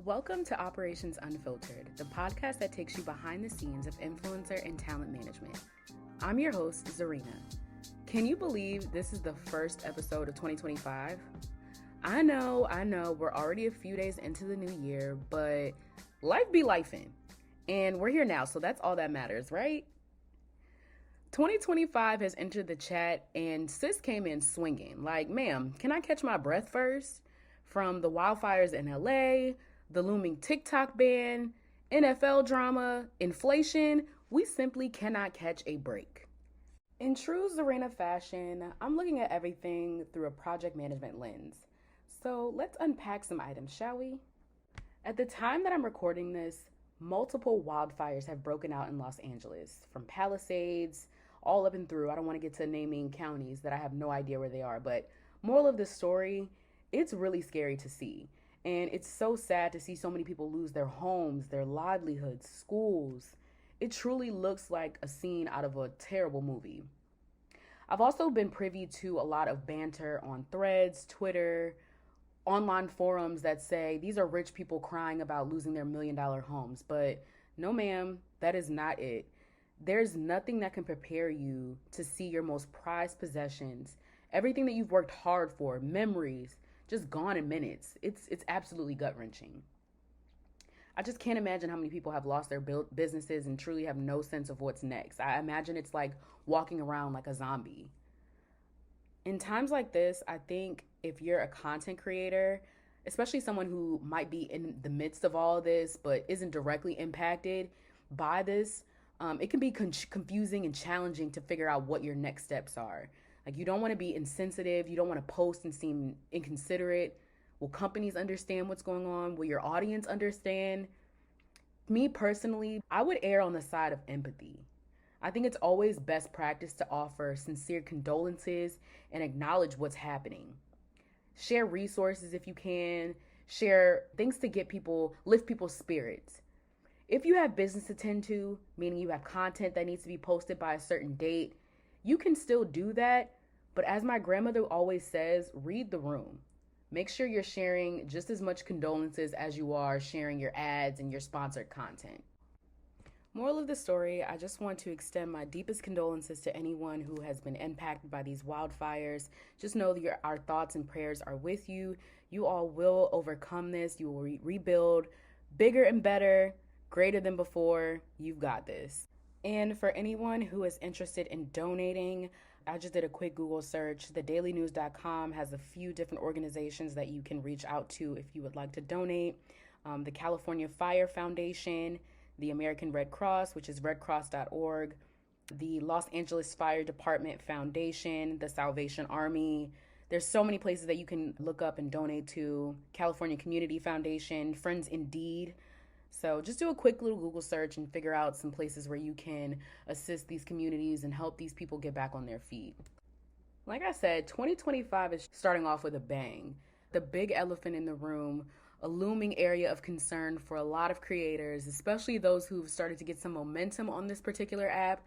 Welcome to Operations Unfiltered, the podcast that takes you behind the scenes of influencer and talent management. I'm your host, Zarina. Can you believe this is the first episode of 2025? I know, we're already a few days into the new year, but life be lifing. And we're here now, so that's all that matters, right? 2025 has entered the chat and sis came in swinging. Like, ma'am, can I catch my breath first? From the wildfires in LA, the looming TikTok ban, NFL drama, inflation, we simply cannot catch a break. In true Zarina fashion, I'm looking at everything through a project management lens. So let's unpack some items, shall we? At the time that I'm recording this, multiple wildfires have broken out in Los Angeles, from Palisades all up and through. I don't want to get to naming counties that I have no idea where they are, but moral of the story, it's really scary to see. And it's so sad to see so many people lose their homes, their livelihoods, schools. It truly looks like a scene out of a terrible movie. I've also been privy to a lot of banter on Threads, Twitter, online forums that say these are rich people crying about losing their $1 million homes. But no, ma'am, that is not it. There's nothing that can prepare you to see your most prized possessions, everything that you've worked hard for, memories, just gone in minutes. It's absolutely gut-wrenching. I just can't imagine how many people have lost their businesses and truly have no sense of what's next. I imagine it's like walking around like a zombie. In times like this, I think if you're a content creator, especially someone who might be in the midst of all of this but isn't directly impacted by this, it can be confusing and challenging to figure out what your next steps are. Like, you don't want to be insensitive. You don't want to post and seem inconsiderate. Will companies understand what's going on? Will your audience understand? Me personally, I would err on the side of empathy. I think it's always best practice to offer sincere condolences and acknowledge what's happening. Share resources if you can. Share things to lift people's spirits. If you have business to tend to, meaning you have content that needs to be posted by a certain date, you can still do that, but as my grandmother always says, read the room. Make sure you're sharing just as much condolences as you are sharing your ads and your sponsored content. Moral of the story, I just want to extend my deepest condolences to anyone who has been impacted by these wildfires. Just know that our thoughts and prayers are with you. You all will overcome this. You will rebuild bigger and better, greater than before. You've got this. And for anyone who is interested in donating, I just did a quick Google search. thedailynews.com has a few different organizations that you can reach out to if you would like to donate. The California Fire Foundation, the American Red Cross, which is redcross.org, the Los Angeles Fire Department Foundation, the Salvation Army. There's so many places that you can look up and donate to. California Community Foundation, Friends Indeed. So just do a quick little Google search and figure out some places where you can assist these communities and help these people get back on their feet. Like I said, 2025 is starting off with a bang. The big elephant in the room, a looming area of concern for a lot of creators, especially those who've started to get some momentum on this particular app,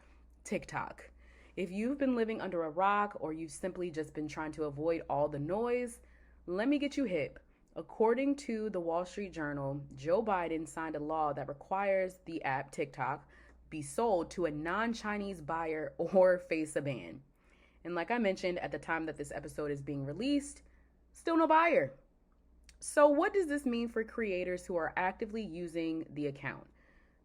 TikTok. If you've been living under a rock or you've simply just been trying to avoid all the noise, let me get you hip. According to the Wall Street Journal, Joe Biden signed a law that requires the app TikTok be sold to a non-Chinese buyer or face a ban. And like I mentioned at the time that this episode is being released, still no buyer. So what does this mean for creators who are actively using the account?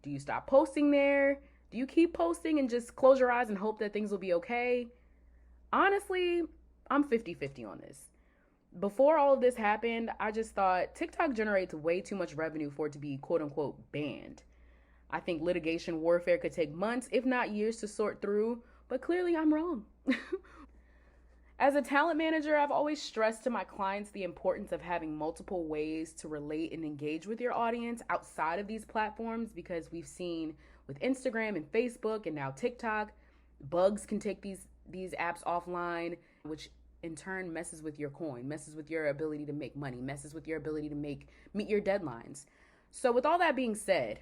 Do you stop posting there? Do you keep posting and just close your eyes and hope that things will be okay? Honestly, I'm 50-50 on this. Before all of this happened, I just thought TikTok generates way too much revenue for it to be quote unquote banned. I think litigation warfare could take months, if not years, to sort through, but clearly I'm wrong. As a talent manager, I've always stressed to my clients the importance of having multiple ways to relate and engage with your audience outside of these platforms, because we've seen with Instagram and Facebook and now TikTok, bugs can take these apps offline, which in turn messes with your coin, messes with your ability to make money, messes with your ability to meet your deadlines. So with all that being said,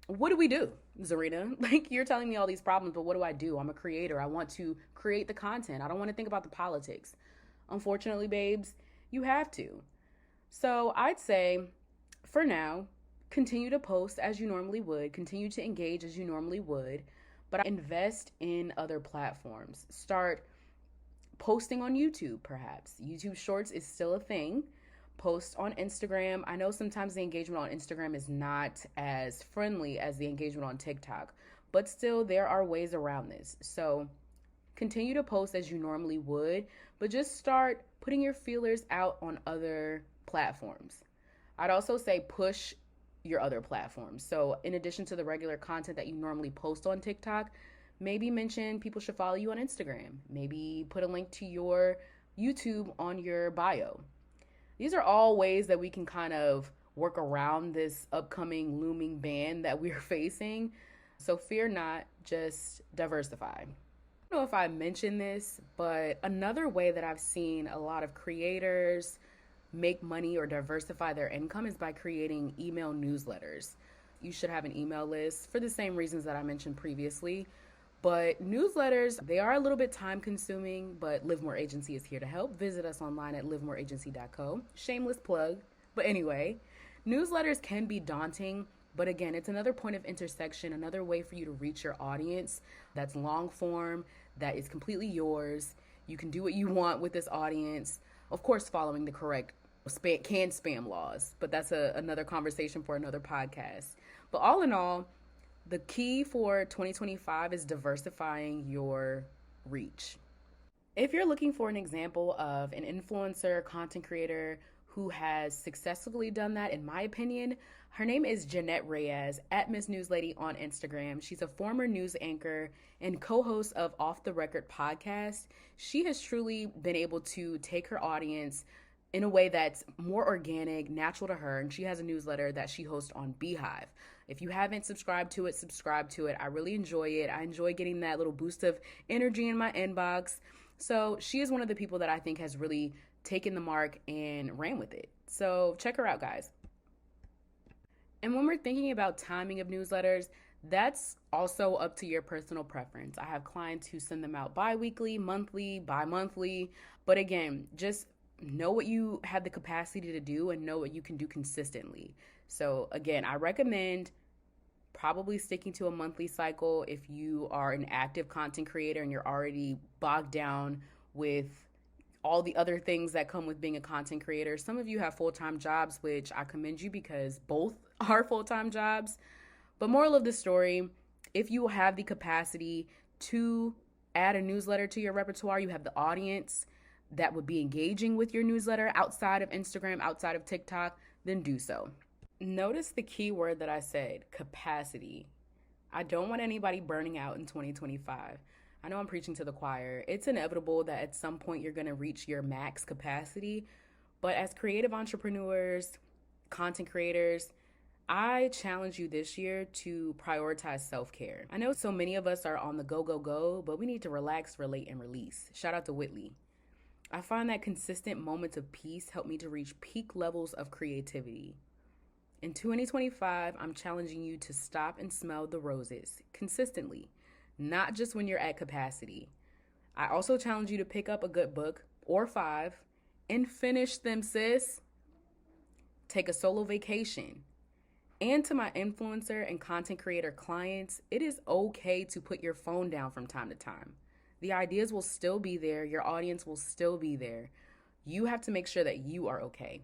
what do, Zarina? Like, you're telling me all these problems, but what do? I'm a creator. I want to create the content. I don't want to think about the politics. Unfortunately, babes, you have to. So I'd say For now, continue to post as you normally would, continue to engage as you normally would, but invest in other platforms. Start posting on YouTube, perhaps. YouTube Shorts is still a thing. Post on Instagram. I know sometimes the engagement on Instagram is not as friendly as the engagement on TikTok, but still, there are ways around this. So continue to post as you normally would, but just start putting your feelers out on other platforms. I'd also say push your other platforms. So, in addition to the regular content that you normally post on TikTok, maybe mention people should follow you on Instagram. Maybe put a link to your YouTube on your bio. These are all ways that we can kind of work around this upcoming looming ban that we're facing. So, fear not, just diversify. I don't know if I mentioned this, but another way that I've seen a lot of creators make money or diversify their income is by creating email newsletters. You should have an email list for the same reasons that I mentioned previously. But newsletters, they are a little bit time consuming, but Livermore Agency is here to help. Visit us online at livermoreagency.co. Shameless plug. But anyway, newsletters can be daunting, but again, it's another point of intersection, another way for you to reach your audience that's long form, that is completely yours. You can do what you want with this audience, of course, following the correct canned spam laws, but that's another conversation for another podcast. But all in all, the key for 2025 is diversifying your reach. If you're looking for an example of an influencer, content creator who has successfully done that, in my opinion, her name is Jeanette Reyes at Miss Newslady on Instagram. She's a former news anchor and co-host of Off the Record podcast. She has truly been able to take her audience in a way that's more organic, natural to her, and she has a newsletter that she hosts on Beehive. If you haven't subscribed to it, subscribe to it. I really enjoy it. I enjoy getting that little boost of energy in my inbox. So she is one of the people that I think has really taken the mark and ran with it. So check her out, guys. And when we're thinking about timing of newsletters, that's also up to your personal preference. I have clients who send them out bi-weekly, monthly, bi-monthly. But again, just know what you have the capacity to do and know what you can do consistently. So again, I recommend probably sticking to a monthly cycle if you are an active content creator and you're already bogged down with all the other things that come with being a content creator. Some of you have full-time jobs, which I commend you because both are full-time jobs. But moral of the story, if you have the capacity to add a newsletter to your repertoire, you have the audience that would be engaging with your newsletter outside of Instagram, outside of TikTok, then do so. Notice the key word that I said, capacity. I don't want anybody burning out in 2025. I know I'm preaching to the choir. It's inevitable that at some point you're going to reach your max capacity. But as creative entrepreneurs, content creators, I challenge you this year to prioritize self-care. I know so many of us are on the go, go, go, but we need to relax, relate, and release. Shout out to Whitley. I find that consistent moments of peace help me to reach peak levels of creativity. In 2025, I'm challenging you to stop and smell the roses consistently, not just when you're at capacity. I also challenge you to pick up a good book or 5 and finish them, sis. Take a solo vacation. And to my influencer and content creator clients, it is okay to put your phone down from time to time. The ideas will still be there. Your audience will still be there. You have to make sure that you are okay.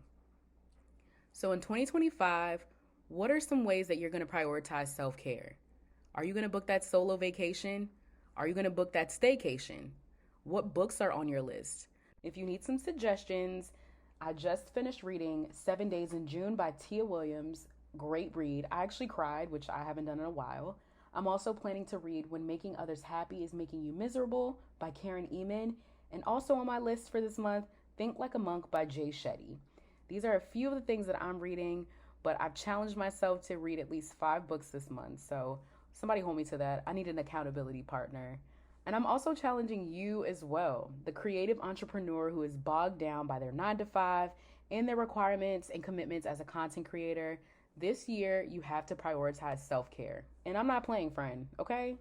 So in 2025, what are some ways that you're going to prioritize self-care? Are you going to book that solo vacation? Are you going to book that staycation? What books are on your list? If you need some suggestions, I just finished reading 7 Days in June by Tia Williams. Great read. I actually cried, which I haven't done in a while. I'm also planning to read When Making Others Happy is Making You Miserable by Karen Eman. And also on my list for this month, Think Like a Monk by Jay Shetty. These are a few of the things that I'm reading, but I've challenged myself to read at least 5 books this month. So somebody hold me to that. I need an accountability partner. And I'm also challenging you as well, the creative entrepreneur who is bogged down by their 9-to-5 and their requirements and commitments as a content creator. This year, you have to prioritize self-care. And I'm not playing, friend, okay?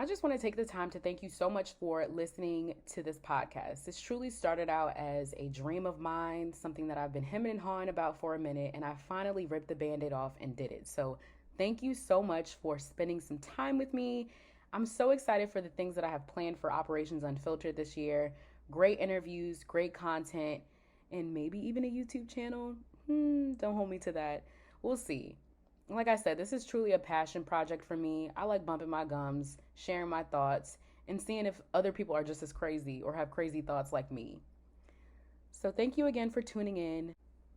I just want to take the time to thank you so much for listening to this podcast. This truly started out as a dream of mine, something that I've been hemming and hawing about for a minute, and I finally ripped the band-aid off and did it. So thank you so much for spending some time with me. I'm so excited for the things that I have planned for Operations Unfiltered this year. Great interviews, great content, and maybe even a YouTube channel. Don't hold me to that. We'll see. Like I said, this is truly a passion project for me. I like bumping my gums, sharing my thoughts, and seeing if other people are just as crazy or have crazy thoughts like me. So thank you again for tuning in.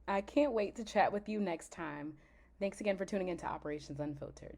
I can't wait to chat with you next time. Thanks again for tuning in to Operations Unfiltered.